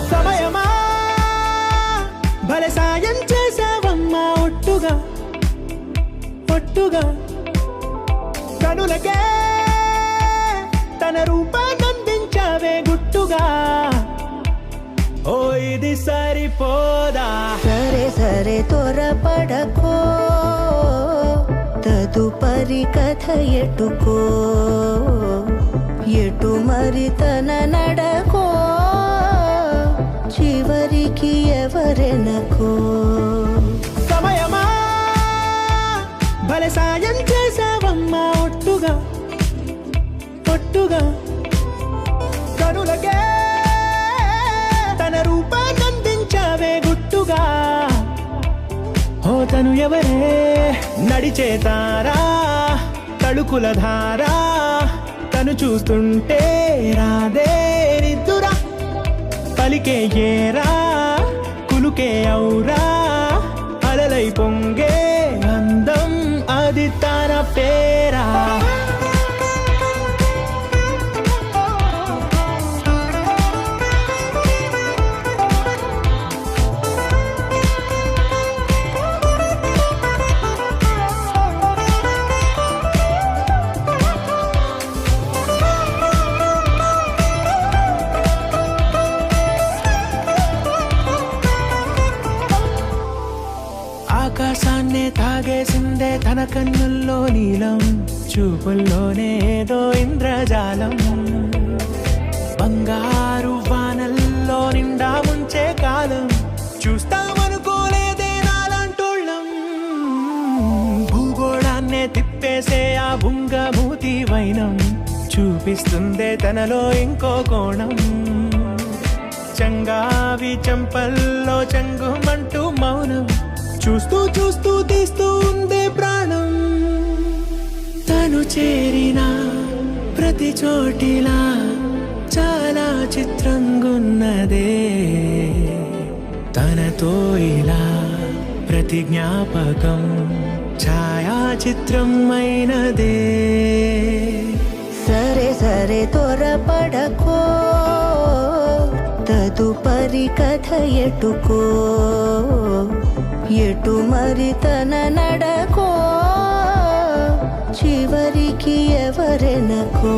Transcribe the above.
సమయమా భలే సాయం చేసావమ్మా ఒట్టుగా ఒట్టుగా కనులకే తన రూపాన్నందించావే గుట్టుగా ఓ ఇది సరిపోదా సరే సరే త్వరపడకో తదుపరి కథ ఎటుకో ఎటు మరి తన నడకో చివరికి ఎవరెనకో సమయమా భలే సాయం చేసావమ్మా ఒట్టుగా ఒట్టుగా కనులకే తన రూపాన్నందించావే గుట్టుగా ఓ తను ఎవరే నడిచే తారా తళుకుల ధారా తను చూస్తుంటే రాదే నిద్దురా పలికే ఏరా కులుకే ఔరా అలలై పొంగే అందం అది తన పేరా ఆకాశాన్నే తాగేసిందే తన కన్నుల్లో నీలం చూపుల్లోనే ఏదో ఇంద్రజాలం బంగారు వానల్లో నిండా ముంచే కాలం చూస్తామనుకోలేదే నాలాంటోళ్ళం భూగోళాన్నే తిప్పేసే ఆ బుంగమూతి వైనం చూపిస్తుందే తనలో ఇంకో కోణం చంగావి చంపల్లో చంగుమంటూ మౌనం చూస్తూ చూస్తూ తీస్తూ ఉందే ప్రాణం తను చేరిన ప్రతి చోటిలా చాలా చిత్రంగున్నదే తనతో ఇలా ప్రతి జ్ఞాపకం ఛాయాచిత్రం అయినదే సరే సరే త్వరపడకో తదుపరి కథ ఎటుకో ఎటు మరి తన నడకో చివరికి ఎవరెనకో